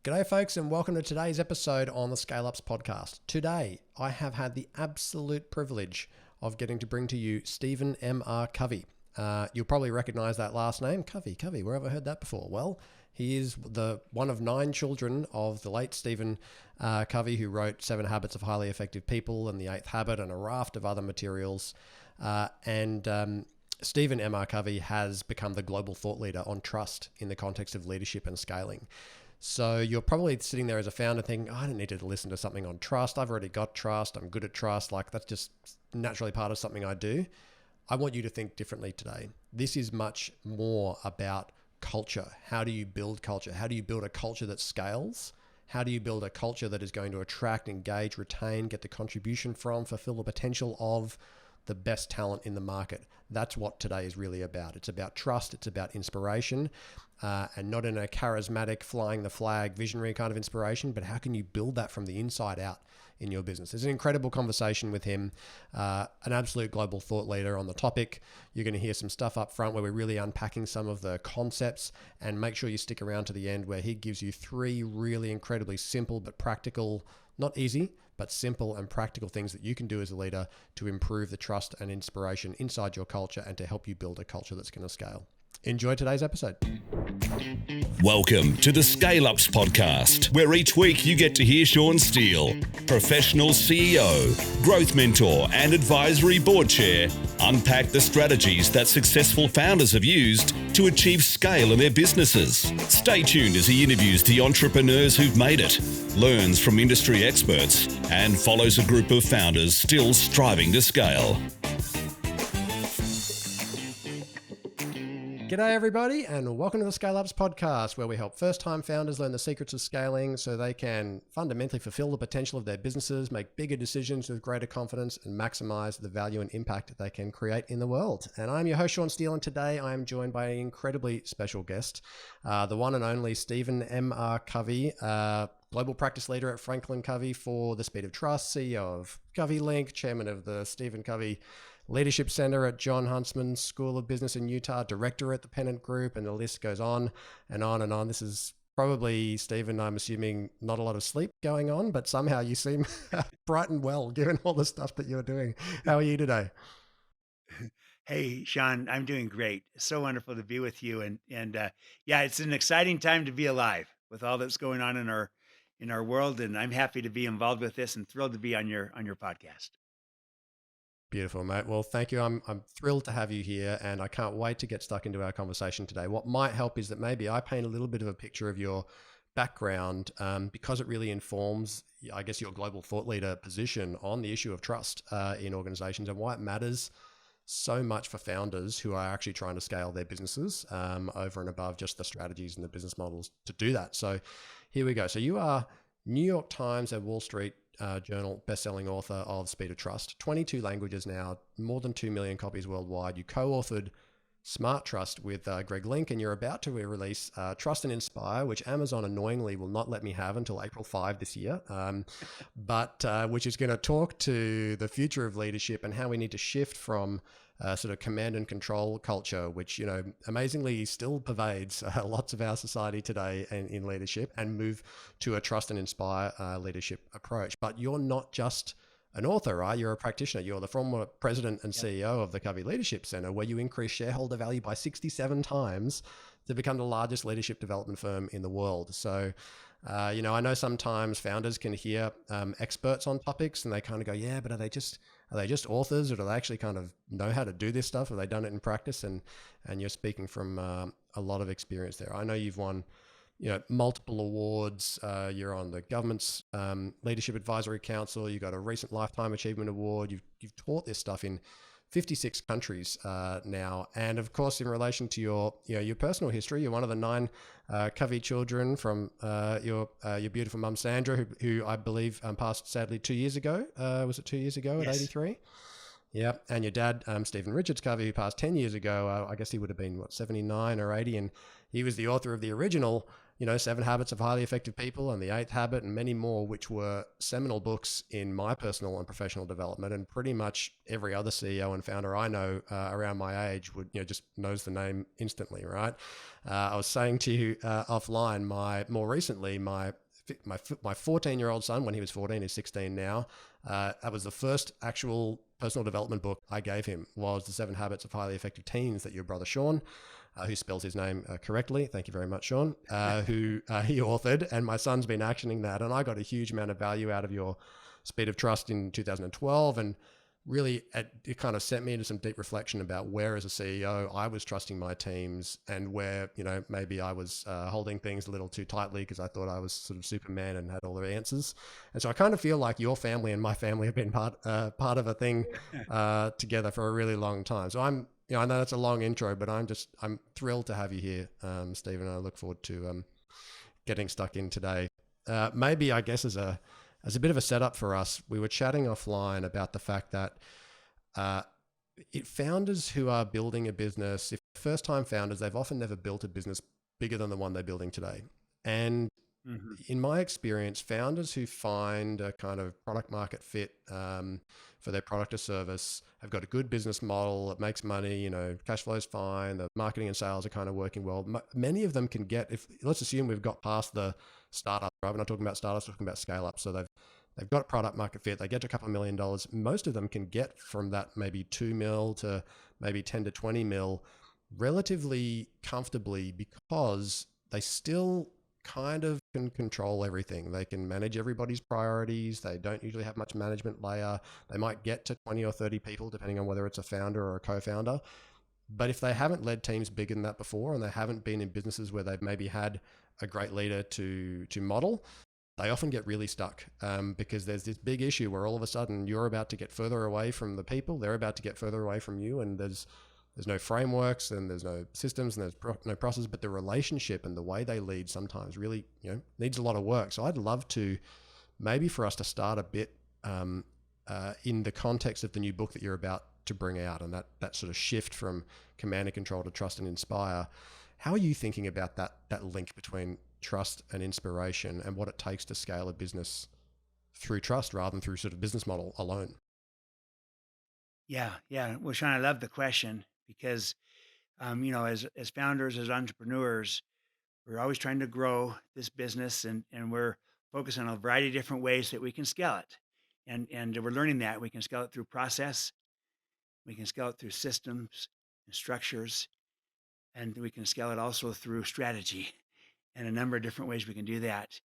G'day folks, and welcome to today's episode on the Scale Ups podcast. Today, I have had the absolute privilege of getting to bring to you Stephen M R Covey. You'll probably recognize that last name, Covey. Where have I heard that before? Well, he is the one of 9 children of the late Stephen Covey, who wrote 7 Habits of Highly Effective People and The 8th Habit and a raft of other materials. Stephen M R Covey has become the global thought leader on trust in the context of leadership and scaling. So you're probably sitting there as a founder thinking, I don't need to listen to something on trust. I've already got trust. I'm good at trust. Like, that's just naturally part of something I do. I want you to think differently today. This is much more about culture. How do you build culture? How do you build a culture that scales? How do you build a culture that is going to attract, engage, retain, get the contribution from, fulfill the potential of the best talent in the market? That's what today is really about. It's about trust. It's about inspiration, and not in a charismatic, flying the flag, visionary kind of inspiration, but how can you build that from the inside out in your business? There's an incredible conversation with him, an absolute global thought leader on the topic. You're going to hear some stuff up front where we're really unpacking some of the concepts, and make sure you stick around to the end where he gives you 3 really incredibly simple but practical, not easy, but simple and practical things that you can do as a leader to improve the trust and inspiration inside your culture and to help you build a culture that's going to scale. Enjoy today's episode. Welcome to the Scale Ups podcast, where each week you get to hear Sean Steele, professional CEO, growth mentor, and advisory board chair, unpack the strategies that successful founders have used to achieve scale in their businesses. Stay tuned as he interviews the entrepreneurs who've made it, learns from industry experts, and follows a group of founders still striving to scale. G'day everybody, and welcome to the Scale Ups podcast, where we help first-time founders learn the secrets of scaling so they can fundamentally fulfill the potential of their businesses, make bigger decisions with greater confidence, and maximize the value and impact that they can create in the world. And I'm your host, Sean Steele, and today I am joined by an incredibly special guest, the one and only Stephen M R Covey, global practice leader at Franklin Covey for the Speed of Trust, CEO of Covey Link, chairman of the Stephen Covey Leadership Center at John Huntsman School of Business in Utah, director at the Pennant Group, and the list goes on and on and on. This is probably, Stephen, I'm assuming, not a lot of sleep going on, but somehow you seem bright and well, given all the stuff that you're doing. How are you today? Hey, Sean, I'm doing great. So wonderful to be with you. Yeah, it's an exciting time to be alive with all that's going on in our world. And I'm happy to be involved with this and thrilled to be on your podcast. Beautiful, mate. Well, thank you. I'm thrilled to have you here, and I can't wait to get stuck into our conversation today. What might help is that maybe I paint a little bit of a picture of your background, because it really informs, I guess, your global thought leader position on the issue of trust in organizations and why it matters so much for founders who are actually trying to scale their businesses over and above just the strategies and the business models to do that. So here we go. So you are New York Times and Wall Street Journal best-selling author of Speed of Trust, 22 languages now, more than 2 million copies worldwide. You co-authored Smart Trust with Greg Link, and you're about to release Trust and Inspire, which Amazon annoyingly will not let me have until April 5 this year, but which is going to talk to the future of leadership and how we need to shift from sort of command and control culture, which, you know, amazingly still pervades lots of our society today in leadership, and move to a trust and inspire leadership approach. But you're not just an author, right? You're a practitioner. You're the former president and CEO of the Covey Leadership Center, where you increased shareholder value by 67 times to become the largest leadership development firm in the world. So, you know, I know sometimes founders can hear experts on topics and they kind of go, yeah, but are they just authors, or do they actually kind of know how to do this stuff? Have they done it in practice? And you're speaking from a lot of experience there. I know you've won, you know, multiple awards. You're on the government's Leadership Advisory Council. You got a recent Lifetime Achievement Award. You've taught this stuff in 56 countries now. And of course, in relation to your personal history, you're one of the 9 Covey children from your beautiful mum, Sandra, who I believe passed sadly 2 years ago. Was it 2 years ago at Yes. 83? Yeah. And your dad, Stephen Richards Covey, who passed 10 years ago. I guess he would have been, 79 or 80. And he was the author of the original Seven Habits of Highly Effective People and The Eighth Habit and many more, which were seminal books in my personal and professional development. And pretty much every other CEO and founder I know around my age would, just knows the name instantly, right? I was saying to you offline, more recently, my 14-year-old son, when he was 14, he's 16 now. That was the first actual personal development book I gave him, was The Seven Habits of Highly Effective Teens that your brother Sean, who spells his name correctly, thank you very much, Sean, who he authored. And my son's been actioning that. And I got a huge amount of value out of your Speed of Trust in 2012. And really, it kind of sent me into some deep reflection about where, as a CEO, I was trusting my teams, and where, maybe I was holding things a little too tightly because I thought I was sort of Superman and had all the answers. And so I kind of feel like your family and my family have been part of a thing together for a really long time. So I know that's a long intro, but I'm thrilled to have you here, Stephen. I look forward to getting stuck in today. Maybe, I guess, as a bit of a setup for us, we were chatting offline about the fact that founders who are building a business, if first-time founders, they've often never built a business bigger than the one they're building today. And in my experience, founders who find a kind of product market fit for their product or service have got a good business model, it makes money, cash flow's fine, the marketing and sales are kind of working well. Many of them can get, let's assume we've got past the startup, right? We're not talking about startups, we're talking about scale up. So they've got product market fit, they get to a couple of $1 million. Most of them can get from that maybe 2 mil to maybe 10 to 20 mil relatively comfortably, because they still kind of can control everything. They can manage everybody's priorities. They don't usually have much management layer. They might get to 20 or 30 people, depending on whether it's a founder or a co-founder. But if they haven't led teams bigger than that before, and they haven't been in businesses where they've maybe had a great leader to model, they often get really stuck because there's this big issue where all of a sudden you're about to get further away from the people, they're about to get further away from you, and there's no frameworks and there's no systems and there's no process, but the relationship and the way they lead sometimes really needs a lot of work. So I'd love to, maybe for us to start a bit in the context of the new book that you're about to bring out, and that sort of shift from command and control to trust and inspire. How are you thinking about that link between trust and inspiration, and what it takes to scale a business through trust rather than through sort of business model alone? Yeah. Well, Sean, I love the question because, as founders, as entrepreneurs, we're always trying to grow this business, and we're focused on a variety of different ways that we can scale it. And we're learning that we can scale it through process, we can scale it through systems and structures, and we can scale it also through strategy, and a number of different ways we can do that.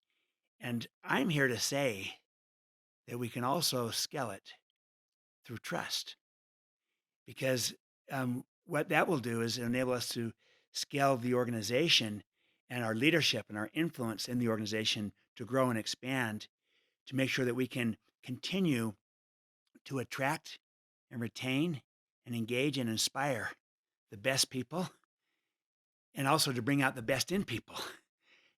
And I'm here to say that we can also scale it through trust, because what that will do is enable us to scale the organization and our leadership and our influence in the organization to grow and expand, to make sure that we can continue to attract and retain and engage and inspire the best people, and also to bring out the best in people.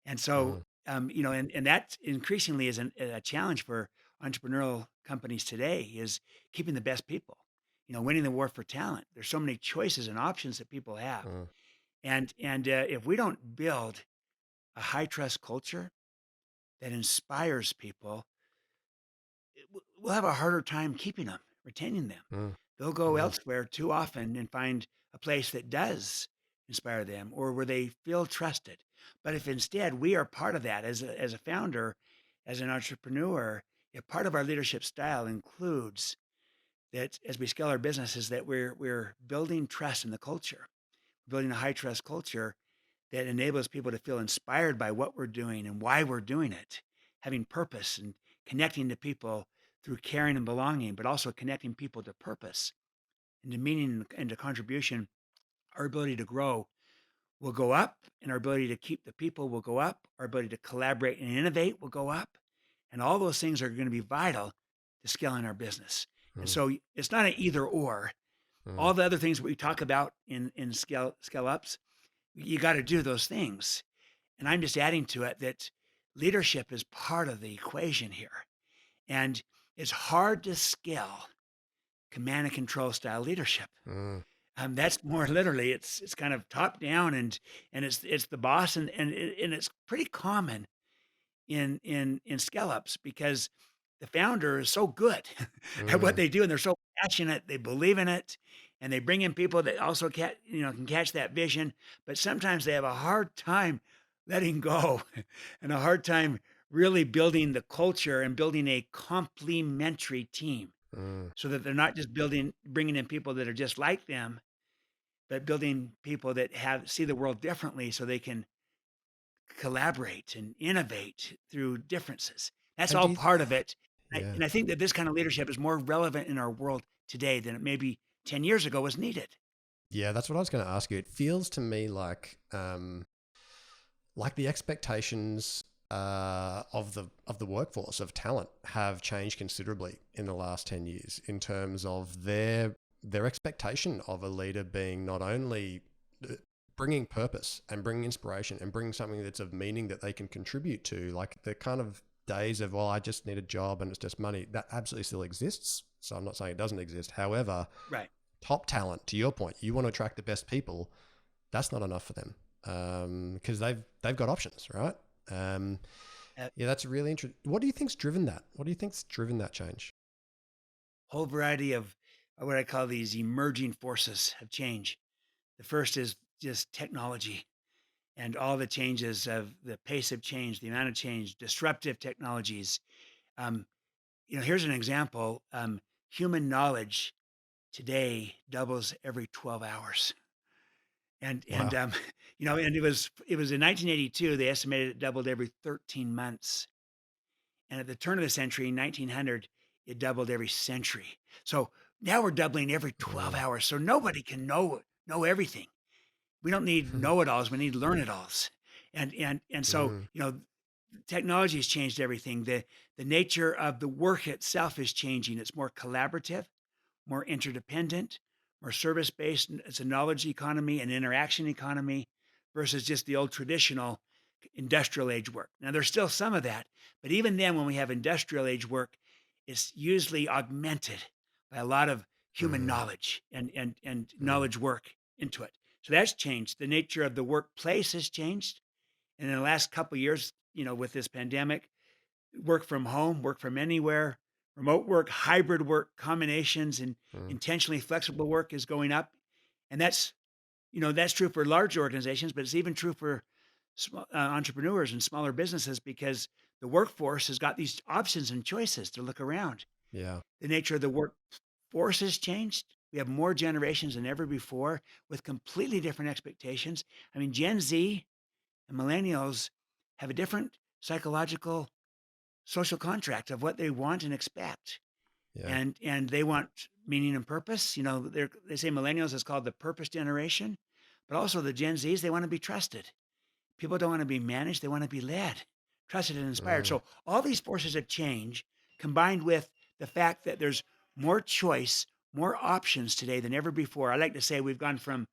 And so, and that increasingly is a challenge for entrepreneurial companies today, is keeping the best people, winning the war for talent. There's so many choices and options that people have. And if we don't build a high trust culture that inspires people, we'll have a harder time keeping them, retaining them. They'll go elsewhere too often and find a place that does inspire them, or where they feel trusted. But if instead we are part of that as a founder, as an entrepreneur, if part of our leadership style includes that, as we scale our businesses, that we're building trust in the culture, building a high trust culture that enables people to feel inspired by what we're doing and why we're doing it, having purpose and connecting to people through caring and belonging, but also connecting people to purpose and to meaning and to contribution, our ability to grow will go up, and our ability to keep the people will go up. Our ability to collaborate and innovate will go up. And all those things are going to be vital to scaling our business. And so it's not an either or. All the other things we talk about in scale ups, you got to do those things. And I'm just adding to it that leadership is part of the equation here. And it's hard to scale command and control style leadership. That's more literally, it's kind of top down, and it's the boss, and it's pretty common in scale ups because the founder is so good at what Mm, they do, and they're so passionate, they believe in it, and they bring in people that also can catch that vision, but sometimes they have a hard time letting go and a hard time really building the culture and building a complementary team mm. so that they're not just bringing in people that are just like them, but building people that have see the world differently so they can collaborate and innovate through differences. That's And do all you, part of it. yeah. And I think that this kind of leadership is more relevant in our world today than it maybe 10 years ago was needed. Yeah, that's what I was going to ask you. It feels to me like the expectations of the workforce of talent have changed considerably in the last 10 years in terms of their expectation of a leader being not only bringing purpose and bringing inspiration and bringing something that's of meaning that they can contribute to, like the kind of days of, well, I just need a job and it's just money, that absolutely still exists. So I'm not saying it doesn't exist. However, Right. top talent, to your point, you want to attract the best people, that's not enough for them because they've got options, right? Um, A yeah, that's really interesting. What do you think's driven that? What do you think's driven that change? whole variety of what I call these emerging forces of change. The first is just technology and all the changes of the pace of change, the amount of change, disruptive technologies. Um, Here's an example. Human knowledge today doubles every 12 hours. And Wow. and it was in 1982 they estimated it doubled every 13 months. And at the turn of the century, 1900, it doubled every century. So now we're doubling every 12 Mm. hours. So nobody can know everything. We don't need know-it-alls, we need learn-it-alls. And so, Mm. technology has changed everything. The nature of the work itself is changing. It's more collaborative, more interdependent, more service based. It's a knowledge economy, an interaction economy versus just the old traditional industrial age work. Now, there's still some of that, but even then, when we have industrial age work, it's usually augmented by a lot of human Mm. knowledge and Mm. knowledge work into it. So that's changed. The nature of the workplace has changed. And in the last couple of years, with this pandemic, work from home, work from anywhere, remote work, hybrid work combinations, and Mm. intentionally flexible work is going up. And that's true for large organizations, but it's even true for entrepreneurs and smaller businesses because the workforce has got these options and choices to look around. Yeah. The nature of the workforce has changed. We have more generations than ever before with completely different expectations. I mean, Gen Z and millennials have a different psychological social contract of what they want and expect. Yeah. And they want meaning and purpose. They say millennials is called the purpose generation, but also the Gen Zs, they want to be trusted. People don't want to be managed, they want to be led, trusted and inspired. Mm. So all these forces of change combined with the fact that there's more choice, more options today than ever before. I like to say we've gone from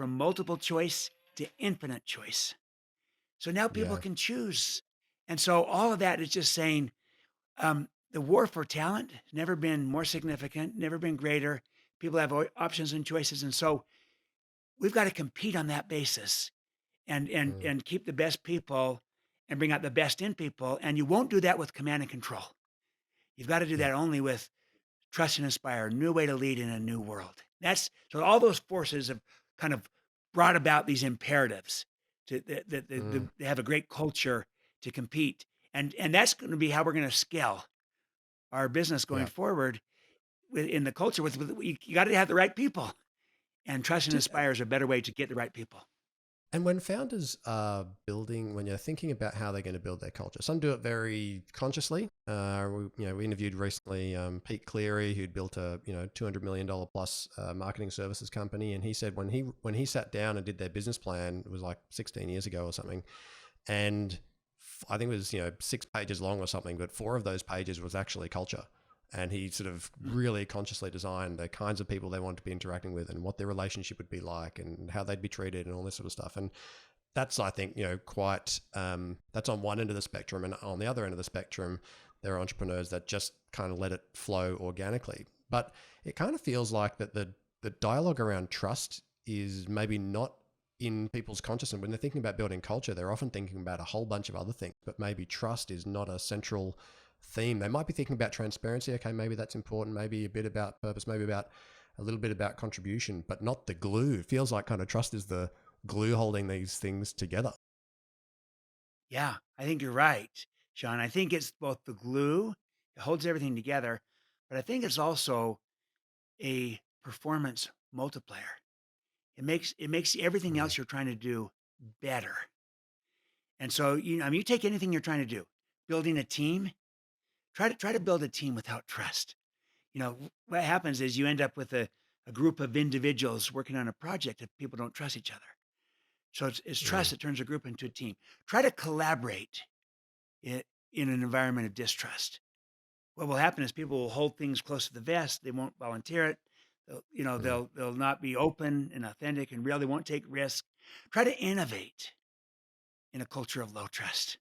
multiple choice to infinite choice. So now people Yeah. can choose. And so all of that is just saying the war for talent has never been more significant, never been greater. People have options and choices. And so we've got to compete on that basis and and Mm. and keep the best people and bring out the best in people. And you won't do that with command and control. You've got to do Yeah. that only with trust and inspire, a new way to lead in a new world. That's so all those forces have kind of brought about these imperatives Mm. they have a great culture to compete. And that's going to be how we're going to scale our business going Yeah. forward in the culture with you got to have the right people. And trust and Do, inspire is a better way to get the right people. and when founders are building, when you're thinking about how they're going to build their culture, some do it very consciously. We interviewed recently Pete Cleary, who'd built a $200 million plus marketing services company, and he said when he sat down and did their business plan, it was like 16 years ago or something, and I think it was 6 pages long or something, but 4 of those pages was actually culture. And he sort of Mm. really consciously designed the kinds of people they wanted to be interacting with and what their relationship would be like and how they'd be treated and all this sort of stuff. And that's, I think, quite, that's on one end of the spectrum. And on the other end of the spectrum, there are entrepreneurs that just kind of let it flow organically. But it kind of feels like that the dialogue around trust is maybe not in people's consciousness. When they're thinking about building culture, they're often thinking about a whole bunch of other things, but maybe trust is not a central theme. They might be thinking about transparency. Okay, maybe that's important. Maybe a bit about purpose, maybe about a little bit about contribution, but not the glue. It feels like kind of trust is the glue holding these things together. Yeah, I think you're right, Sean. I think it's both the glue, it holds everything together, but I think it's also a performance multiplier. It makes everything Mm, else you're trying to do better. And so, you take anything you're trying to do, building a team, try to build a team without trust. What happens is you end up with a group of individuals working on a project if people don't trust each other. So it's mm, trust that turns a group into a team. Try to collaborate in, in an environment of distrust. What will happen is people will hold things close to the vest. They won't volunteer it. They'll, you know, mm, they'll not be open and authentic and real. They won't take risks. Try to innovate in a culture of low trust.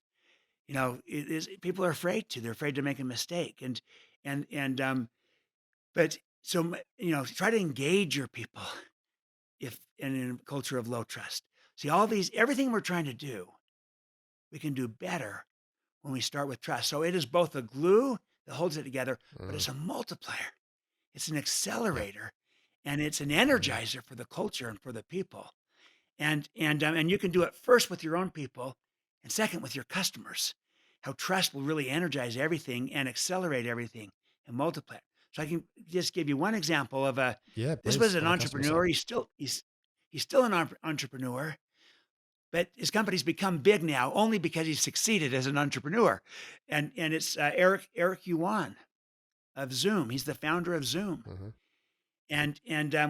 It is people are afraid to. They're afraid to make a mistake. But so try to engage your people if in a culture of low trust. See, everything we're trying to do, we can do better when we start with trust. So it is both a glue that holds it together, but mm. it's a multiplier. It's an Yeah. accelerator, and it's an Mm, energizer for the culture and for the people. And you can do it first with your own people, and second with your customers. How trust will really energize everything and accelerate everything and multiply it. So I can just give you one example of a. yeah, This was please, an on the customer side. entrepreneur. He's still an entrepreneur, but his company's become big now only because he succeeded as an entrepreneur. And it's Eric Yuan of Zoom. He's the founder of Zoom. Hmm.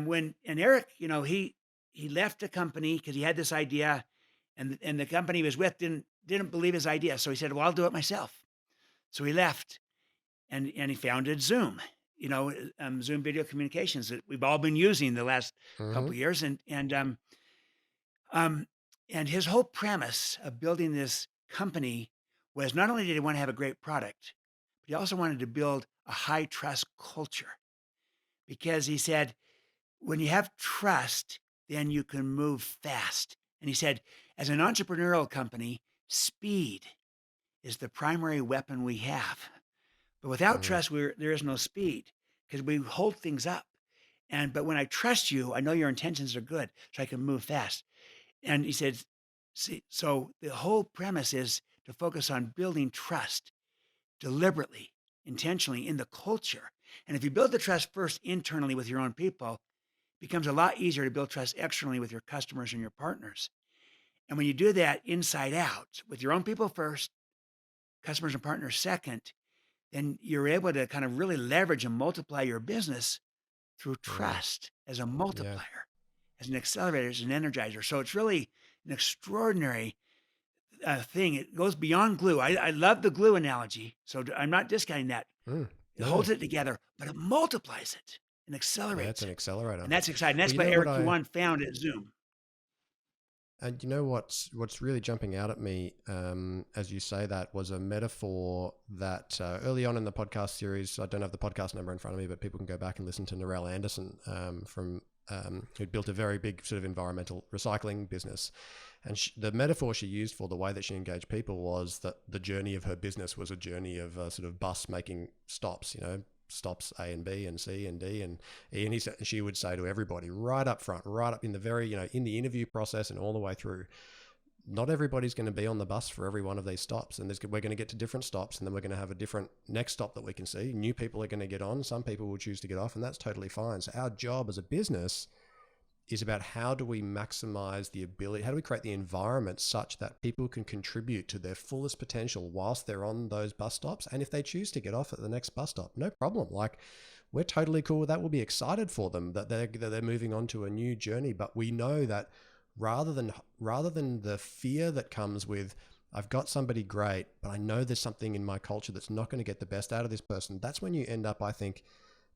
When Eric, he left the company because he had this idea, and the company he was with didn't believe his idea. So he said, "Well, I'll do it myself." So he left and he founded Zoom. Zoom video communications that we've all been using the last Hmm. couple of years, um, and his whole premise of building this company was not only did he want to have a great product, but he also wanted to build a high trust culture because he said when you have trust, then you can move fast. And he said, as an entrepreneurial company, speed is the primary weapon we have. But without Mm, trust, there is no speed because we hold things up. But when I trust you, I know your intentions are good, so I can move fast. And he said, see, so the whole premise is to focus on building trust deliberately, intentionally in the culture. And if you build the trust first internally with your own people, becomes a lot easier to build trust externally with your customers and your partners. And when you do that inside out with your own people first, customers and partners second, then you're able to kind of really leverage and multiply your business through mm, trust as a yeah. multiplier, as an accelerator, as an energizer. So it's really an extraordinary thing. It goes beyond glue. I love the glue analogy. So I'm not discounting that. Mm, It no, holds it together, but it multiplies it and yeah, accelerates it's an it. accelerator. And that's exciting. Well, That's you what know what Eric I Yuan found at Zoom. and you know what's really jumping out at me as you say that was a metaphor that early on in the podcast series. I don't have the podcast number in front of me, but people can go back and listen to Narelle Anderson from who built a very big sort of environmental recycling business. And the metaphor she used for the way that she engaged people was that the journey of her business was a journey of a sort of bus making stops, stops A and B and C and D and E. And she would say to everybody right up front, right up in the very, in the interview process and all the way through, not everybody's going to be on the bus for every one of these stops. And we're going to get to different stops, and then we're going to have a different next stop that we can see. New people are going to get on. Some people will choose to get off, and that's totally fine. So our job as a business is about how do we maximize the ability, how do we create the environment such that people can contribute to their fullest potential whilst they're on those bus stops. And if they choose to get off at the next bus stop, no problem. Like, we're totally cool with that. We'll be excited for them that they're moving on to a new journey. But we know that rather than the fear that comes with, I've got somebody great, but I know there's something in my culture that's not going to get the best out of this person. That's when you end up, I think,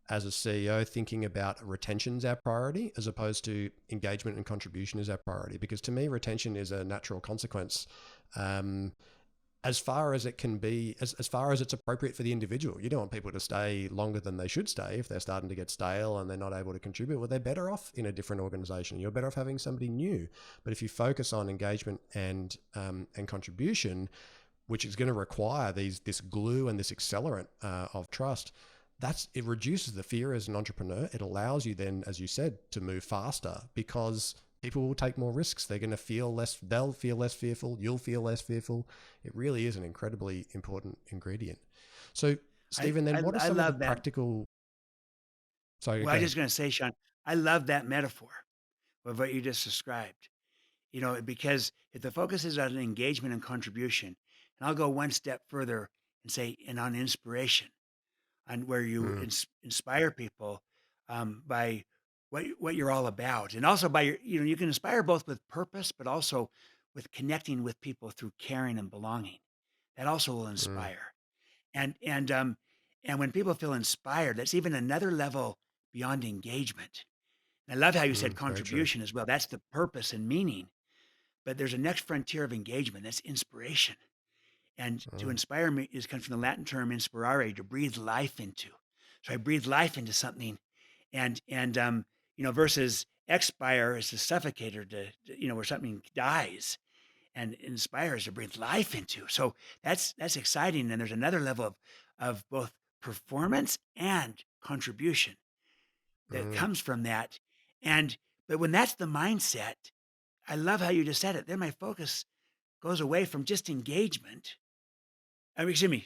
as a CEO, thinking about retention as our priority as opposed to engagement and contribution as our priority. Because to me, retention is a natural consequence. Um, as far as it can be, as far as it's appropriate for the individual. You don't want people to stay longer than they should stay if they're starting to get stale and they're not able to contribute. Well, they're better off in a different organization. You're better off having somebody new. But if you focus on engagement and contribution, which is going to require this glue and this accelerant of trust, it reduces the fear as an entrepreneur. It allows you then, as you said, to move faster because people will take more risks. They're going to feel less, they'll feel less fearful. You'll feel less fearful. It really is an incredibly important ingredient. So Stephen, then what are some of the practical... Sorry. Well, I was just going to say, Sean, I love that metaphor of what you just described, because if the focus is on engagement and contribution, and I'll go one step further and say, and on inspiration, on where you inspire people by what you're all about, and also by you can inspire both with purpose, but also with connecting with people through caring and belonging. That also will inspire, and when people feel inspired, that's even another level beyond engagement. And I love how you said contribution as well. That's the purpose and meaning, but there's a next frontier of engagement. That's inspiration. And to inspire me comes from the Latin term inspirare, to breathe life into. So I breathe life into something, and versus expire is to suffocate or to where something dies, and inspire is to breathe life into. So that's exciting. And there's another level of both performance and contribution that comes from that. But when that's the mindset, I love how you just said it. Then my focus goes away from just engagement.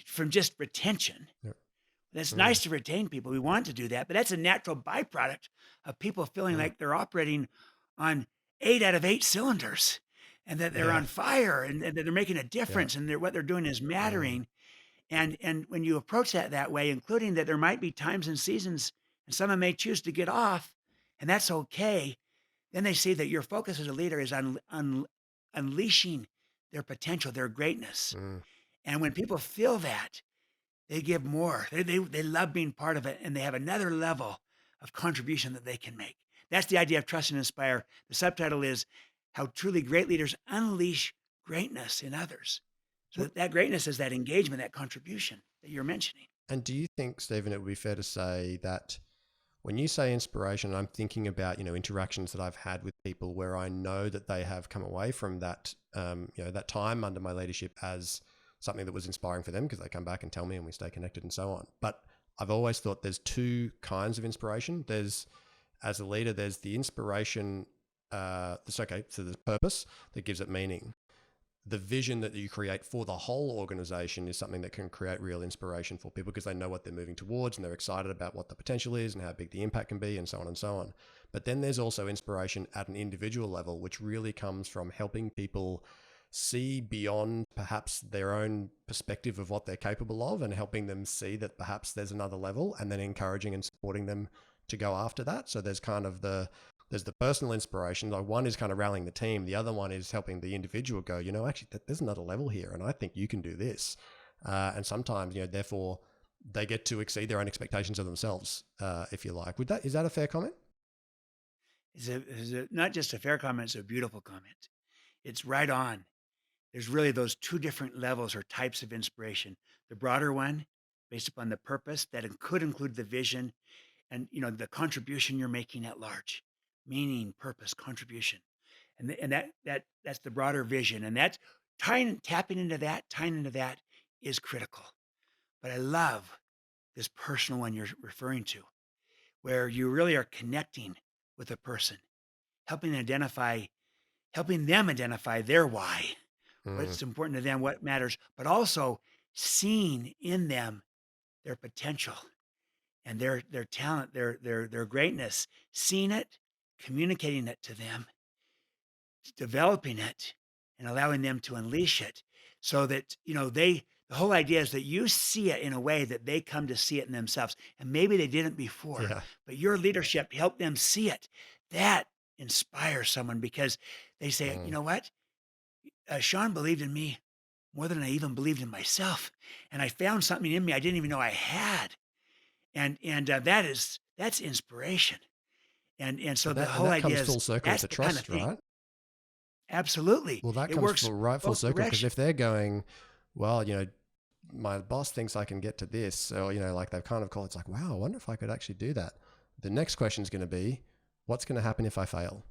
From just retention. Yep. It's nice to retain people. We want to do that, but that's a natural byproduct of people feeling like they're operating on 8 out of 8 cylinders, and that they're on fire, and that they're making a difference, and what they're doing is mattering. And when you approach that way, including that there might be times and seasons, and someone may choose to get off, and that's okay, then they see that your focus as a leader is on unleashing their potential, their greatness. And when people feel that, they give more. They love being part of it, and they have another level of contribution that they can make. That's the idea of trust and inspire. The subtitle is how truly great leaders unleash greatness in others. So that greatness is that engagement, that contribution that you're mentioning. And do you think, Stephen, it would be fair to say that when you say inspiration, I'm thinking about, interactions that I've had with people where I know that they have come away from that, that time under my leadership as something that was inspiring for them because they come back and tell me and we stay connected and so on. But I've always thought there's 2 kinds of inspiration. There's, as a leader, there's the inspiration, so there's purpose that gives it meaning. The vision that you create for the whole organization is something that can create real inspiration for people because they know what they're moving towards and they're excited about what the potential is and how big the impact can be and so on and so on. But then there's also inspiration at an individual level, which really comes from helping people see beyond perhaps their own perspective of what they're capable of and helping them see that perhaps there's another level, and then encouraging and supporting them to go after that. So there's kind of there's the personal inspiration. Like one is kind of rallying the team. The other one is helping the individual go, actually there's another level here and I think you can do this. And sometimes, therefore they get to exceed their own expectations of themselves, if you like. Is that a fair comment? Is it not just a fair comment, it's a beautiful comment. It's right on. There's really those 2 different levels or types of inspiration. The broader one, based upon the purpose that could include the vision and the contribution you're making at large, meaning, purpose, contribution, and that's the broader vision, and that's tapping into that is critical. But I love this personal one you're referring to, where you really are connecting with a person, helping them identify their why. What's important to them, what matters, but also seeing in them their potential and their talent, their greatness, seeing it, communicating it to them, developing it, and allowing them to unleash it so that, the whole idea is that you see it in a way that they come to see it in themselves. And maybe they didn't before, but your leadership helped them see it. That inspires someone because they say, you know what? Sean believed in me more than I even believed in myself. And I found something in me I didn't even know I had. And that's inspiration. And so the whole idea is full circle that's to the trust, kind of right? Absolutely. Well, that It comes works full both circle because directions. if they're going, well, my boss thinks I can get to this. So, like they've kind of called, it's like, wow, I wonder if I could actually do that. The next question is going to be, what's going to happen if I fail?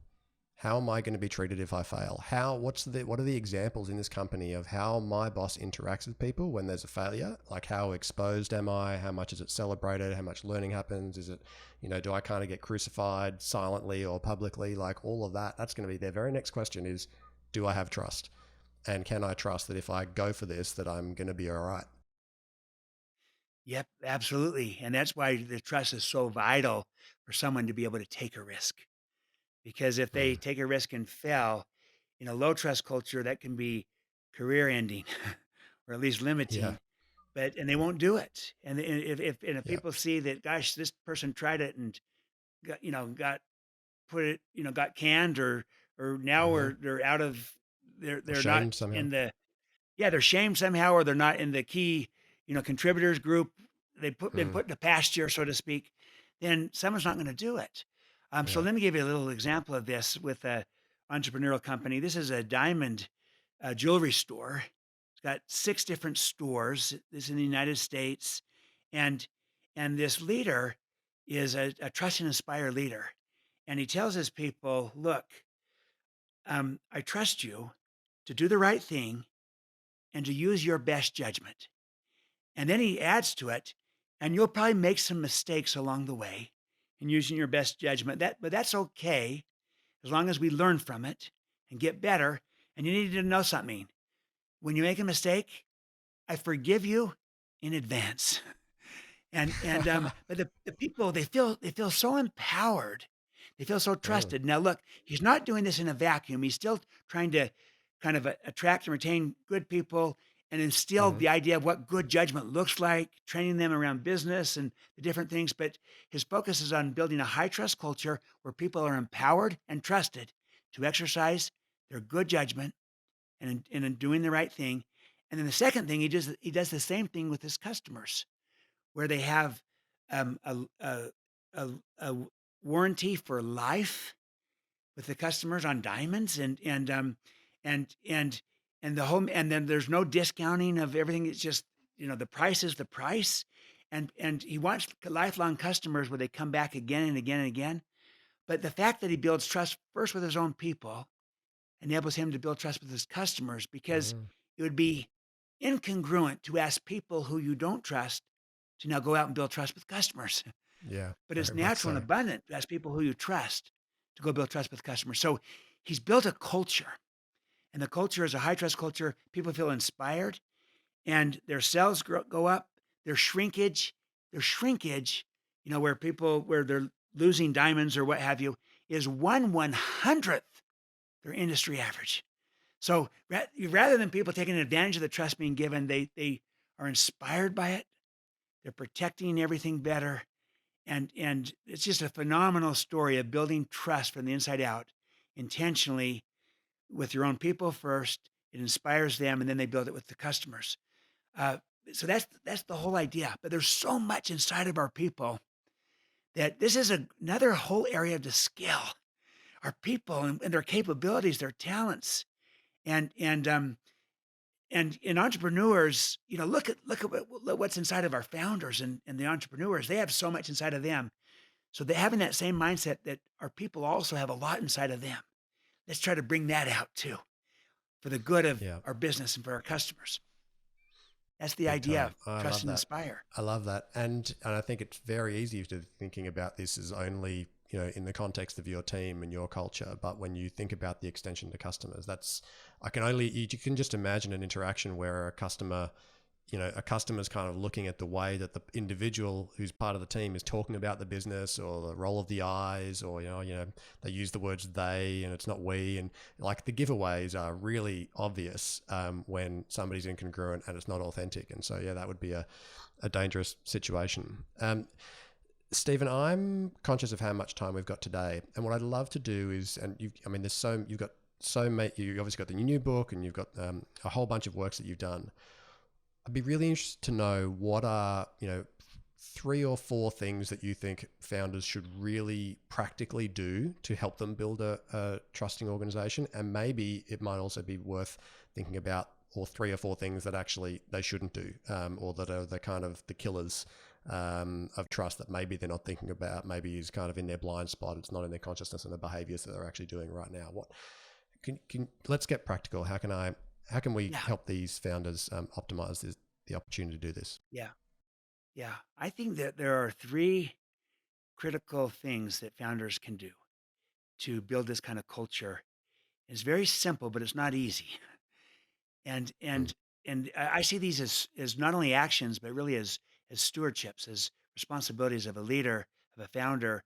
How am I going to be treated if I fail? What are the examples in this company of how my boss interacts with people when there's a failure? Like, how exposed am I? How much is it celebrated? How much learning happens? Is it, do I kind of get crucified silently or publicly? Like all of that, that's going to be their very next question is, do I have trust? And can I trust that if I go for this, that I'm going to be all right? Yep, absolutely. And that's why the trust is so vital for someone to be able to take a risk. Because if they Mm. take a risk and fail in a low trust culture, that can be career ending or at least Yeah. limiting. And they won't do it. And if Yeah. people see that, gosh, this person tried it and got put it, got canned or now Uh-huh. they're out of Or they're not shamed somehow. in the yeah, they're shamed somehow or they're not in the key, contributors group. Been Mm. put to pasture, so to speak, then someone's not going to do it. So Yeah. let me give you a little example of this with a entrepreneurial company. This is a diamond jewelry store. It's got 6 different stores. This is in the United States, and this leader is a trust and inspire leader, and he tells his people, "Look, I trust you to do the right thing and to use your best judgment." And then he adds to it, "And you'll probably make some mistakes along the way in using your best judgment. But that's okay as long as we learn from it and get better. And you need to know something. When you make a mistake, I forgive you in advance." But the people, they feel so empowered. They feel so Mm. trusted. Now look, he's not doing this in a vacuum. He's still trying to kind of attract and retain good people and instill Mhm. the idea of what good judgment looks like, training them around business and the different things. But his focus is on building a high trust culture where people are empowered and trusted to exercise their good judgment and in doing the right thing. And then the second thing he does the same thing with his customers where they have um, a, a, a warranty for life with the customers on diamonds and and and then there's no discounting of everything. It's just the price is the price, and he wants lifelong customers where they come back again and again and again. But the fact that he builds trust first with his own people enables him to build trust with his customers because Mm. it would be incongruent to ask people who you don't trust to now go out and build trust with customers. Yeah, But it's very much natural and so. abundant to ask people who you trust to go build trust with customers. So he's built a culture, and the culture is a high trust culture. People feel inspired, and their sales go up. Their shrinkage, where they're losing diamonds or what have you, is 1/100th their industry average. So rather than people taking advantage of the trust being given, they are inspired by it. They're protecting everything better, and it's just a phenomenal story of building trust from the inside out, intentionally with your own people first. It inspires them, and then they build it with the customers. Uh, so that's the whole idea. But there's so much inside of our people that this is another whole area to scale. Our people and their capabilities, their talents, and and um, and in entrepreneurs, what's inside of our founders and the entrepreneurs. They have so much inside of them. So they having that same mindset that our people also have a lot inside of them. Let's try to bring that out too for the good of Yeah, our business and for our customers. That's the big idea time. of I trust love and that. inspire. I love that. And I think it's very easy to thinking about this as only, in the context of your team and your culture. But when you think about the extension to customers, you can just imagine an interaction where a customer's kind of looking at the way that the individual who's part of the team is talking about the business or the roll of the eyes, or they use the words they and it's not we, and like the giveaways are really obvious when somebody's incongruent and it's not authentic. And so that would be a dangerous situation. Stephen, I'm conscious of how much time we've got today, and what I'd love to do is, you've got so many. You obviously got the new book, and you've got a whole bunch of works that you've done. I'd be really interested to know what are, 3 or 4 things that you think founders should really practically do to help them build a trusting organization. And maybe it might also be worth thinking about or 3 or 4 things that actually they shouldn't do, or that are the kind of the killers of trust that maybe they're not thinking about, maybe is kind of in their blind spot. It's not in their consciousness and the behaviors that they're actually doing right now. What let's get practical. How can we Yeah. help these founders optimize the opportunity to do this? Yeah. Yeah. I think that there are 3 critical things that founders can do to build this kind of culture. It's very simple, but it's not easy. And Mm, and and I see these as not only actions, but really as stewardships, as responsibilities of a leader, of a founder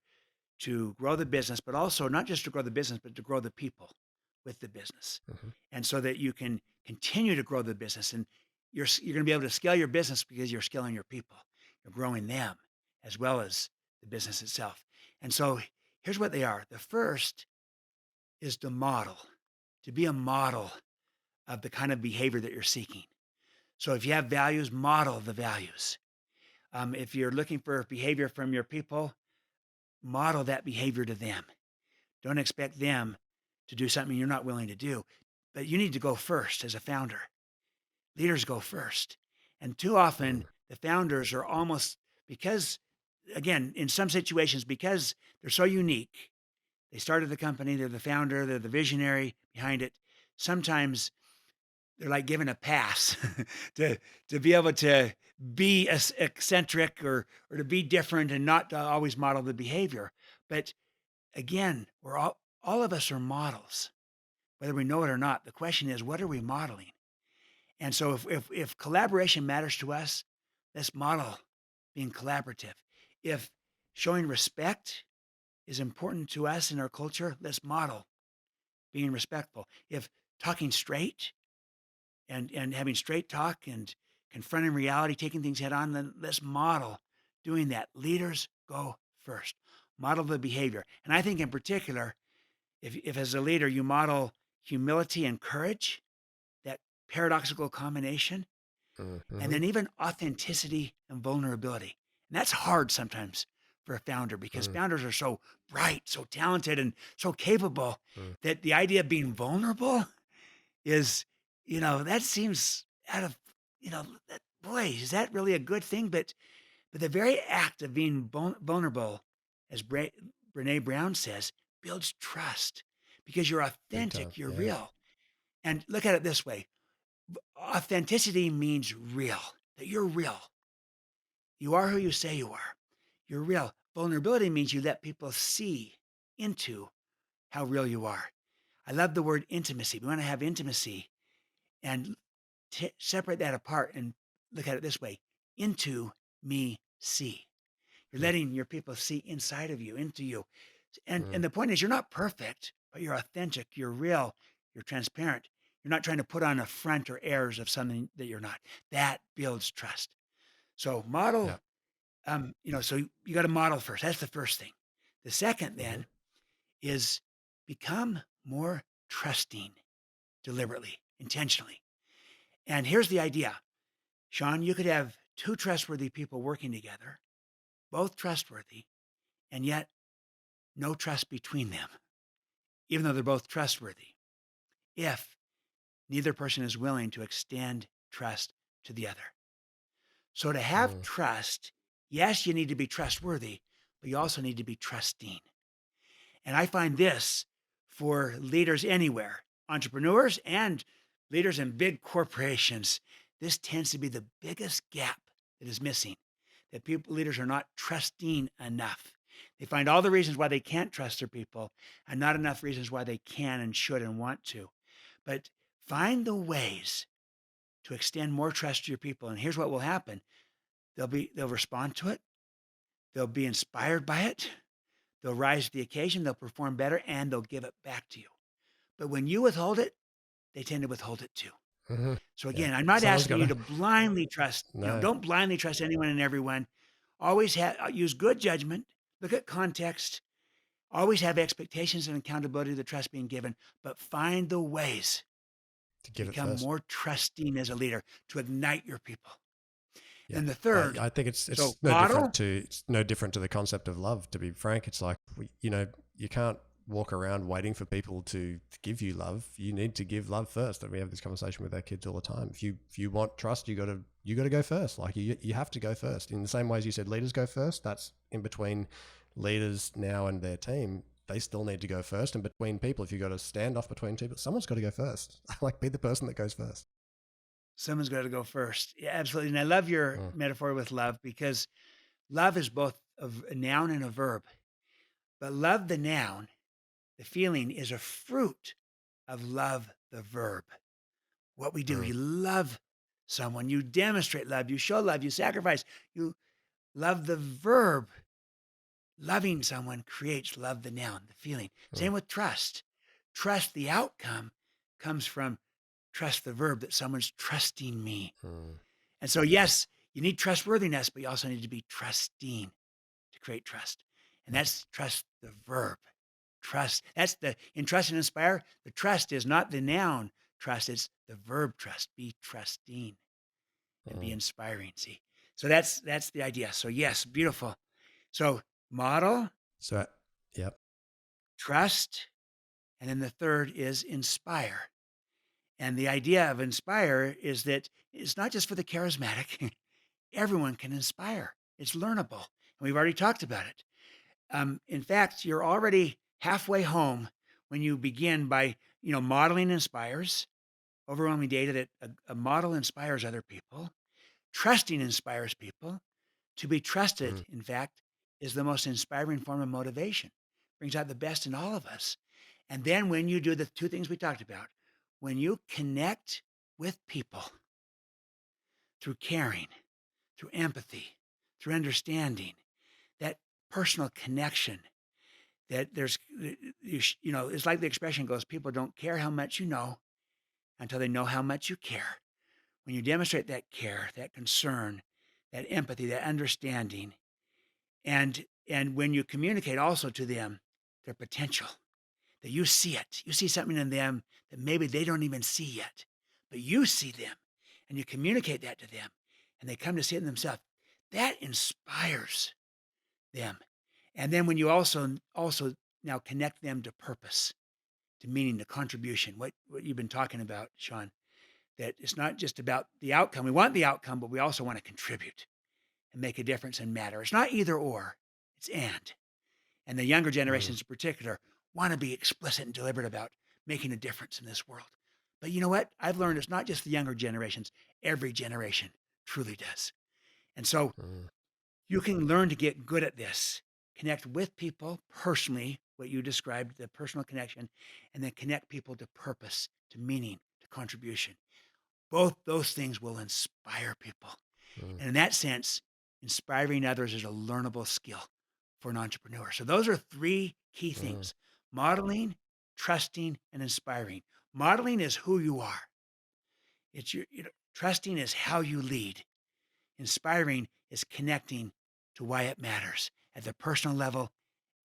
to grow the business, but also not just to grow the business, but to grow the people with the business. mhm, And so that you can continue to grow the business, and you're going to be able to scale your business because you're scaling your people. You're growing them as well as the business itself. And so here's what they are. The first is to be a model of the kind of behavior that you're seeking. So if you have values, model the values. If you're looking for behavior from your people, model that behavior to them. Don't expect them to do something you're not willing to do, but you need to go first as a founder. Leaders go first. And too mm, often, the founders are almost, because, again, in some situations, because they're so unique, they started the company, they're the founder, they're the visionary behind it. Sometimes they're like given a pass to be able to be eccentric or to be different and not to always model the behavior. But again, we're all of us are models, whether we know it or not. The question is, what are we modeling? And so if collaboration matters to us, let's model being collaborative. If showing respect is important to us in our culture, let's model being respectful. If talking straight and having straight talk and confronting reality, taking things head on, then let's model doing that. Leaders go first. Model the behavior. And I think in particular, if as a leader you model humility and courage, that paradoxical combination, mm, and mhm, then even authenticity and vulnerability. And that's hard sometimes for a founder because mm, founders are so bright, so talented, and so capable mm, that the idea of being vulnerable is, that seems out of, that, boy, is that really a good thing? But the very act of being vulnerable, as Brene Brown says, builds trust because you're big time. authentic, you're Yeah. real. And look at it this way: authenticity means real, that you're real. You are who you say you are. You're real. Vulnerability means you let people see into how real you are. I love the word intimacy. We want to have intimacy and separate that apart and look at it this way: into me see. You're Mm, letting your people see inside of you, into you. And mm, the point is, you're not perfect, but you're authentic, you're real, you're transparent. You're not trying to put on a front or airs of something that you're not. That builds trust. So model, yeah. so you got to model first. That's the first thing. The second Mhm, then is become more trusting deliberately, intentionally. And here's the idea, Sean, you could have 2 trustworthy people working together, both trustworthy, and yet no trust between them, even though they're both trustworthy, if neither person is willing to extend trust to the other. So to have mm, trust, yes, you need to be trustworthy, but you also need to be trusting. And I find this for leaders anywhere, entrepreneurs and leaders in big corporations. This tends to be the biggest gap that is missing, that leaders are not trusting enough. They find all the reasons why they can't trust their people and not enough reasons why they can and should and want to. But find the ways to extend more trust to your people. And here's what will happen. They'll respond to it. They'll be inspired by it. They'll rise to the occasion, they'll perform better, and they'll give it back to you. But when you withhold it, they tend to withhold it too. mhm. So Yeah. again, I'm not Someone's asking got you to. to blindly trust, No. don't blindly trust anyone and everyone. Always use good judgment, look at context, always have expectations and accountability of the trust being given, but find the ways To to give it become first. more trusting as a leader, to ignite your people. Yeah. Then the third, I think so model, it's no different to the concept of love. To be frank, it's like you can't walk around waiting for people to give you love. You need to give love first. And we have this conversation with our kids all the time. If you want trust, you got to go first. Like you have to go first. In the same way as you said, leaders go first. That's in between leaders now and their team. They still need to go first. And between people, if you've got a standoff between people, someone's got to go first. Like be the person that goes first. Someone's got to go first. Yeah, absolutely. And I love your metaphor with love, because love is both a noun and a verb. But love, the noun, the feeling, is a fruit of love, the verb. What we do, you love someone, you demonstrate love, you show love, you sacrifice, you love. The verb, loving someone, creates love, the noun, the feeling. Same with trust. Trust, the outcome, comes from trust, the verb, that someone's trusting me. And so, yes, you need trustworthiness, but you also need to be trusting to create trust. And that's trust, the verb. Trust. In trust and inspire, the trust is not the noun trust, it's the verb trust. Be trusting and be inspiring. See? So that's the idea. So yes, beautiful. So model, So, yep. trust, and then the third is inspire. And the idea of inspire is that it's not just for the charismatic. Everyone can inspire. It's learnable. And we've already talked about it. In fact, you're already halfway home when you begin by, modeling inspires. Overwhelming data that a model inspires other people. Trusting inspires people. To be trusted, in fact, is the most inspiring form of motivation. Brings out the best in all of us. And then when you do the two things we talked about, when you connect with people through caring, through empathy, through understanding, that personal connection, that it's like the expression goes, people don't care how much you know until they know how much you care. When you demonstrate that care, that concern, that empathy, that understanding, and when you communicate also to them their potential, that you see it, you see something in them that maybe they don't even see yet, but you see them, and you communicate that to them, and they come to see it in themselves, that inspires them. And then when you also now connect them to purpose, to meaning, to contribution, what you've been talking about, Sean, that it's not just about the outcome. We want the outcome, but we also want to contribute and make a difference and matter. It's not either or, it's and. And the younger generations in particular want to be explicit and deliberate about making a difference in this world. But you know what? I've learned it's not just the younger generations. Every generation truly does. And so you can learn to get good at this. Connect with people personally, what you described, the personal connection, and then connect people to purpose, to meaning, to contribution. Both those things will inspire people. And in that sense, inspiring others is a learnable skill for an entrepreneur. So those are three key things: modeling, trusting, and inspiring. Modeling is who you are. It's trusting is how you lead. Inspiring is connecting to why it matters at the personal level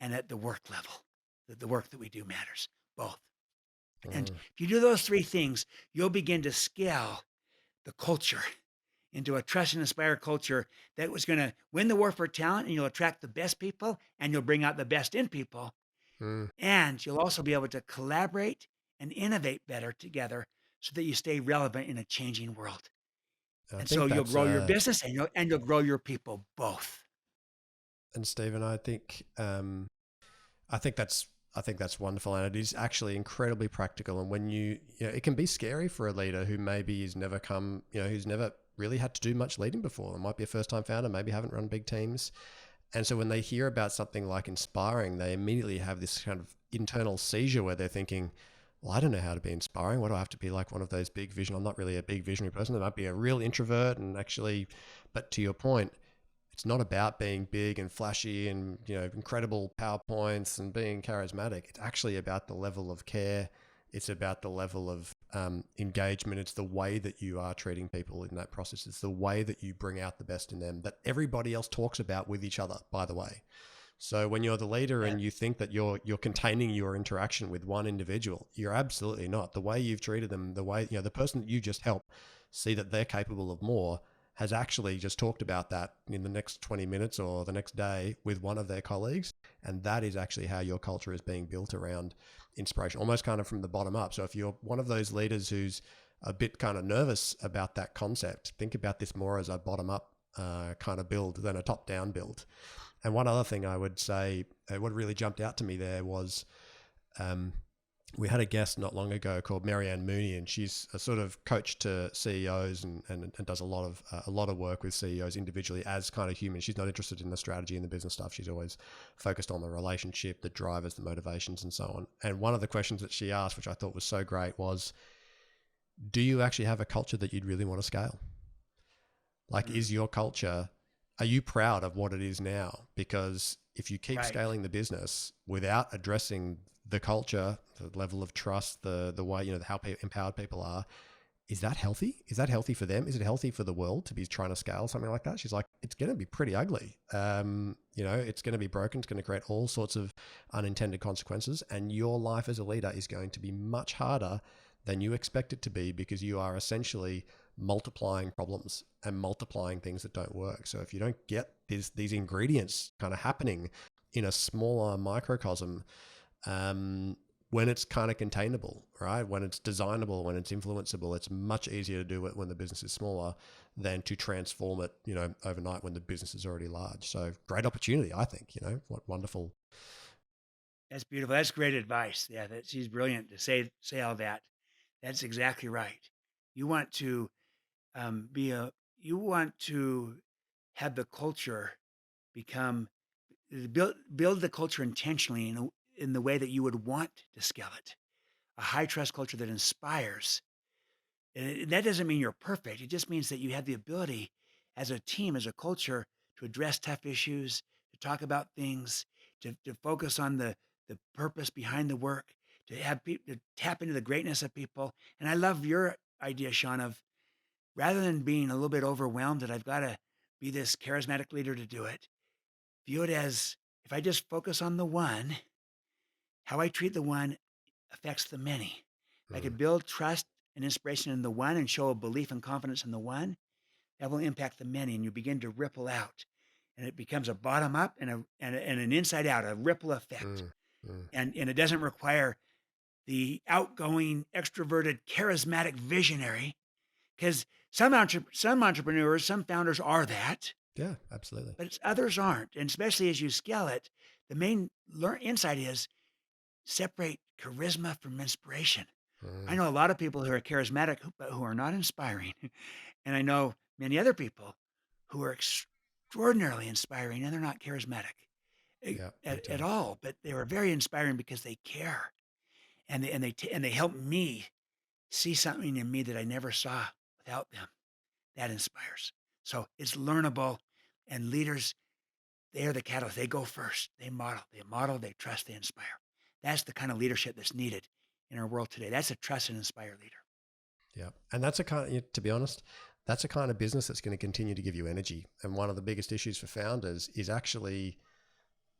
and at the work level. That the work that we do matters, both. And if you do those three things, you'll begin to scale the culture into a trust and inspire culture that was going to win the war for talent, and you'll attract the best people, and you'll bring out the best in people. And you'll also be able to collaborate and innovate better together so that you stay relevant in a changing world. And so you'll grow your business and you'll grow your people, both. And Stephen, I think that's wonderful, and it is actually incredibly practical. And when it can be scary for a leader who maybe has never who's never really had to do much leading before. They might be a first-time founder, maybe haven't run big teams. And so when they hear about something like inspiring, they immediately have this kind of internal seizure where they're thinking, well, I don't know how to be inspiring. What do I have to be like one of those big vision? I'm not really a big visionary person. I might be a real introvert but to your point, it's not about being big and flashy and, incredible PowerPoints and being charismatic. It's actually about the level of care. It's about the level of engagement. It's the way that you are treating people in that process. It's the way that you bring out the best in them that everybody else talks about with each other, by the way. So when you're the leader and you think that you're containing your interaction with one individual, you're absolutely not. The way you've treated them, the way, the person that you just helped see that they're capable of more, has actually just talked about that in the next 20 minutes or the next day with one of their colleagues. And that is actually how your culture is being built around inspiration, almost kind of from the bottom up. So if you're one of those leaders who's a bit kind of nervous about that concept, think about this more as a bottom up kind of build than a top down build. And one other thing I would say, what really jumped out to me there was, we had a guest not long ago called Marianne Mooney, and she's a sort of coach to CEOs and does a lot of work with CEOs individually as kind of humans. She's not interested in the strategy and the business stuff. She's always focused on the relationship, the drivers, the motivations, and so on. And one of the questions that she asked, which I thought was so great, was, do you actually have a culture that you'd really want to scale? Like, is your culture, are you proud of what it is now? Because if you keep scaling the business without addressing the culture, the level of trust, the way, how empowered people are, is that healthy? Is that healthy for them? Is it healthy for the world to be trying to scale something like that? She's like, it's going to be pretty ugly. It's going to be broken. It's going to create all sorts of unintended consequences. And your life as a leader is going to be much harder than you expect it to be, because you are essentially multiplying problems and multiplying things that don't work. So if you don't get these ingredients kind of happening in a smaller microcosm, when it's kind of containable, right? When it's designable, when it's influenceable, it's much easier to do it when the business is smaller than to transform it, overnight when the business is already large. So great opportunity, I think, what wonderful. That's beautiful. That's great advice. Yeah, she's brilliant to say all that. That's exactly right. You want to you want to have the culture build the culture intentionally in the way that you would want to scale it. A high trust culture that inspires. And that doesn't mean you're perfect. It just means that you have the ability as a team, as a culture, to address tough issues, to talk about things, to focus on the purpose behind the work, to have people to tap into the greatness of people. And I love your idea, Sean, of rather than being a little bit overwhelmed that I've got to be this charismatic leader to do it, view it as, if I just focus on the one, how I treat the one affects the many. If I could build trust and inspiration in the one and show a belief and confidence in the one, that will impact the many, and you begin to ripple out. And it becomes a bottom up and an inside out, a ripple effect. And it doesn't require the outgoing, extroverted, charismatic visionary, because some entrepreneurs, some founders are that. Yeah, absolutely. But others aren't. And especially as you scale it, the main insight is separate charisma from inspiration. I know a lot of people who are charismatic, but who are not inspiring. And I know many other people who are extraordinarily inspiring, and they're not charismatic at all, but they were very inspiring because they care. And they help me see something in me that I never saw without them. That inspires. So it's learnable, and leaders, they are the catalyst. They go first. They model, they trust, they inspire. That's the kind of leadership that's needed in our world today. That's a trust and inspire leader. Yeah. And that's a kind of, to be honest, that's a kind of business that's going to continue to give you energy. And one of the biggest issues for founders is actually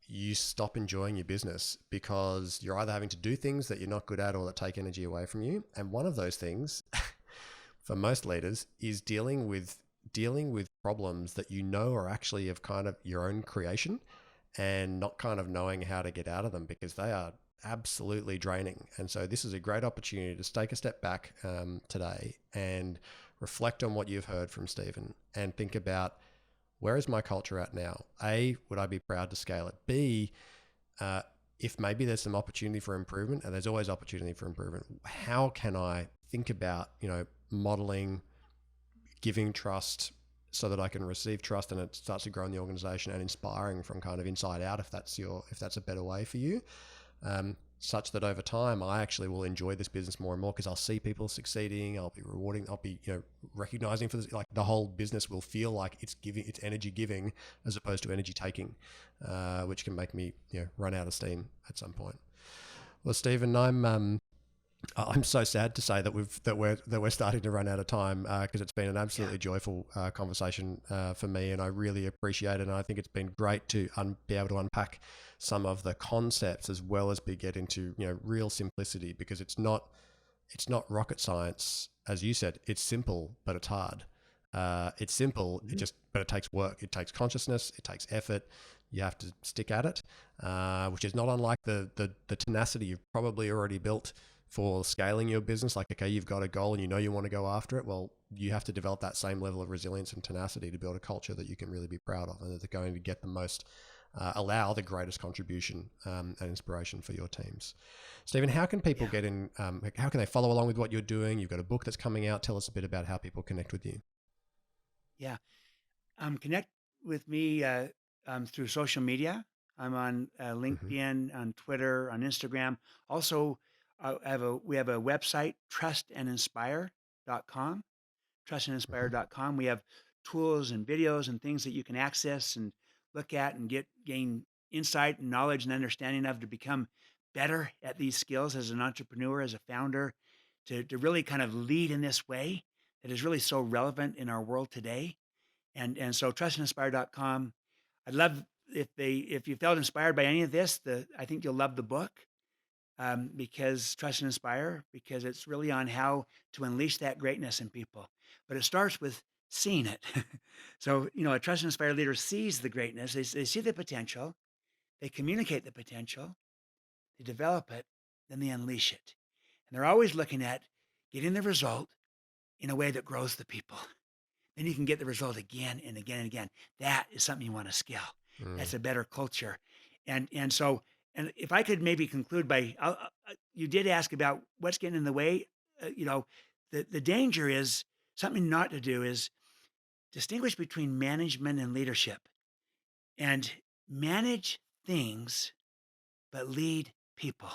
you stop enjoying your business because you're either having to do things that you're not good at or that take energy away from you. And one of those things for most leaders is dealing with problems that are actually of kind of your own creation, and not kind of knowing how to get out of them because they are absolutely draining. And so this is a great opportunity to take a step back today and reflect on what you've heard from Stephen and think about, where is my culture at now? A, would I be proud to scale it? B, if maybe there's some opportunity for improvement, and there's always opportunity for improvement, how can I think about, modeling, giving trust so that I can receive trust and it starts to grow in the organization, and inspiring from kind of inside out, if that's a better way for you, such that over time I actually will enjoy this business more and more because I'll see people succeeding. I'll be rewarding. I'll be recognizing for this, like the whole business will feel like it's energy giving as opposed to energy taking, which can make me run out of steam at some point. Well, Stephen, I'm so sad to say that we're starting to run out of time because it's been an absolutely joyful conversation for me, and I really appreciate it. And I think it's been great to be able to unpack some of the concepts as well as get into real simplicity, because it's not rocket science, as you said. It's simple, but it's hard. It's simple, but it takes work. It takes consciousness. It takes effort. You have to stick at it, which is not unlike the tenacity you've probably already built for scaling your business. Like, okay, you've got a goal and you know you want to go after it. Well, you have to develop that same level of resilience and tenacity to build a culture that you can really be proud of and that's going to get the most, allow the greatest contribution and inspiration for your teams. Stephen, how can people get in, how can they follow along with what you're doing? You've got a book that's coming out. Tell us a bit about how people connect with you. Yeah. Connect with me through social media. I'm on LinkedIn, on Twitter, on Instagram. Also, we have a website, trustandinspire.com, trustandinspire.com. We have tools and videos and things that you can access and look at and gain insight and knowledge and understanding of to become better at these skills as an entrepreneur, as a founder, to really kind of lead in this way that is really so relevant in our world today. And so trustandinspire.com. I'd love if you felt inspired by any of this, I think you'll love the book, because Trust and Inspire, because it's really on how to unleash that greatness in people. But it starts with seeing it. So, a Trust and Inspire leader sees the greatness. They see the potential. They communicate the potential. They develop it. Then they unleash it. And they're always looking at getting the result in a way that grows the people. Then you can get the result again and again and again. That is something you want to scale. That's a better culture. And if I could maybe conclude by, you did ask about what's getting in the way. The danger is, something not to do is distinguish between management and leadership. And manage things, but lead people.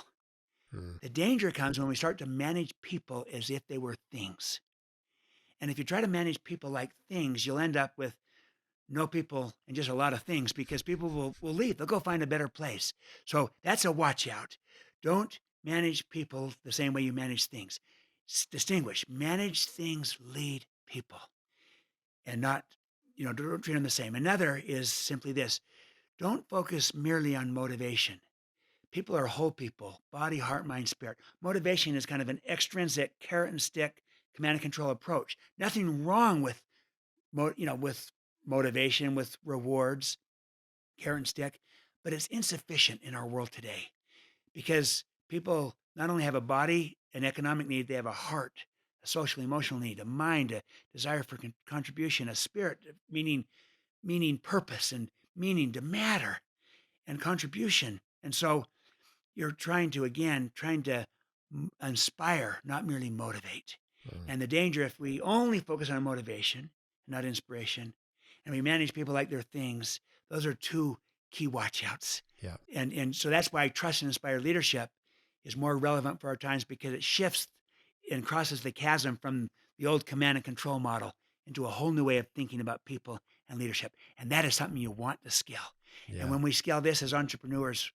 The danger comes when we start to manage people as if they were things. And if you try to manage people like things, you'll end up with no people and just a lot of things, because people will leave. They'll go find a better place. So that's a watch out. Don't manage people the same way you manage things. Distinguish. Manage things, lead people. And not, don't treat them the same. Another is simply this. Don't focus merely on motivation. People are whole people, body, heart, mind, spirit. Motivation is kind of an extrinsic carrot and stick command and control approach. Nothing wrong with, with motivation, with rewards, carrot and stick, but it's insufficient in our world today, because people not only have a body, an economic need, they have a heart, a social, emotional need, a mind, a desire for contribution, a spirit, meaning purpose and meaning to matter and contribution. And so you're trying to inspire, not merely motivate. And the danger, if we only focus on motivation, not inspiration, and we manage people like they're things, those are two key watchouts. Yeah. And so that's why Trust and Inspire leadership is more relevant for our times, because it shifts and crosses the chasm from the old command and control model into a whole new way of thinking about people and leadership. And that is something you want to scale. Yeah. And when we scale this as entrepreneurs,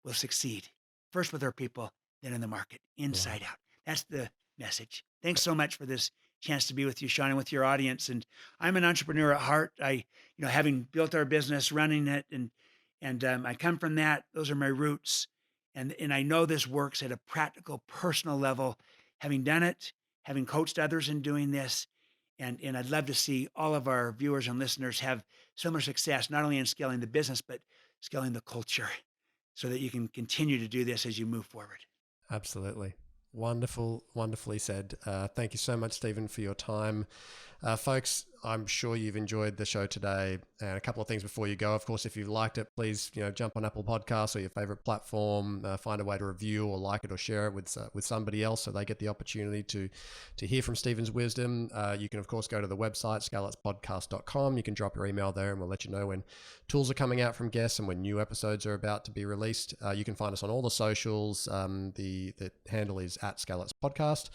we'll succeed. First with our people, then in the market, inside out. That's the message. Thanks so much for this chance to be with you, Sean, and with your audience. And I'm an entrepreneur at heart. Having built our business, running it, and I come from that. Those are my roots. And I know this works at a practical, personal level, having done it, having coached others in doing this. And I'd love to see all of our viewers and listeners have similar success, not only in scaling the business, but scaling the culture, so that you can continue to do this as you move forward. Absolutely. Wonderfully said. Thank you so much, Stephen, for your time. Folks, I'm sure you've enjoyed the show today. And a couple of things before you go. Of course, if you've liked it, please jump on Apple Podcasts or your favorite platform, find a way to review or like it or share it with somebody else so they get the opportunity to hear from Stephen's wisdom. You can, of course, go to the website, scaleupspodcast.com. You can drop your email there and we'll let you know when tools are coming out from guests and when new episodes are about to be released. You can find us on all the socials. The handle is @ScaleUpsPodcast.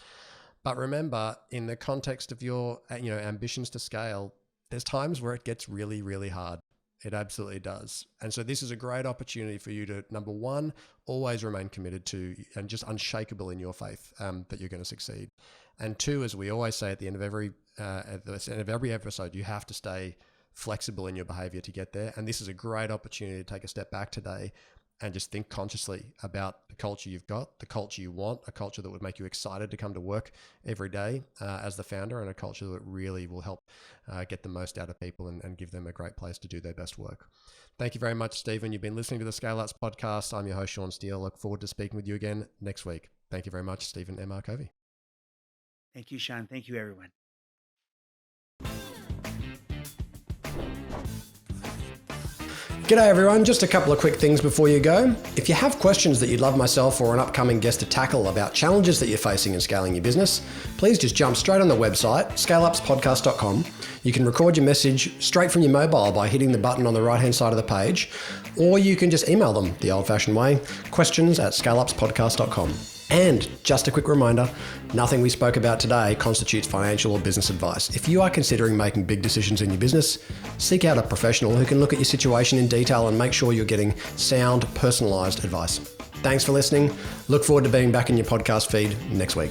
But remember, in the context of your ambitions to scale, there's times where it gets really, really hard. It absolutely does. And so this is a great opportunity for you to, number one, always remain committed to and just unshakable in your faith that you're going to succeed. And two, as we always say at the end of every episode, you have to stay flexible in your behavior to get there. And this is a great opportunity to take a step back today and just think consciously about the culture you've got, the culture you want, a culture that would make you excited to come to work every day as the founder, and a culture that really will help get the most out of people and give them a great place to do their best work. Thank you very much, Stephen. You've been listening to the Scale Ups podcast. I'm your host, Sean Steele. Look forward to speaking with you again next week. Thank you very much, Stephen M R Covey. Thank you, Sean. Thank you, everyone. G'day everyone, just a couple of quick things before you go. If you have questions that you'd love myself or an upcoming guest to tackle about challenges that you're facing in scaling your business, please just jump straight on the website, scaleupspodcast.com. You can record your message straight from your mobile by hitting the button on the right-hand side of the page, or you can just email them the old-fashioned way, questions@scaleupspodcast.com. And just a quick reminder, nothing we spoke about today constitutes financial or business advice. If you are considering making big decisions in your business, seek out a professional who can look at your situation in detail and make sure you're getting sound, personalized advice. Thanks for listening. Look forward to being back in your podcast feed next week.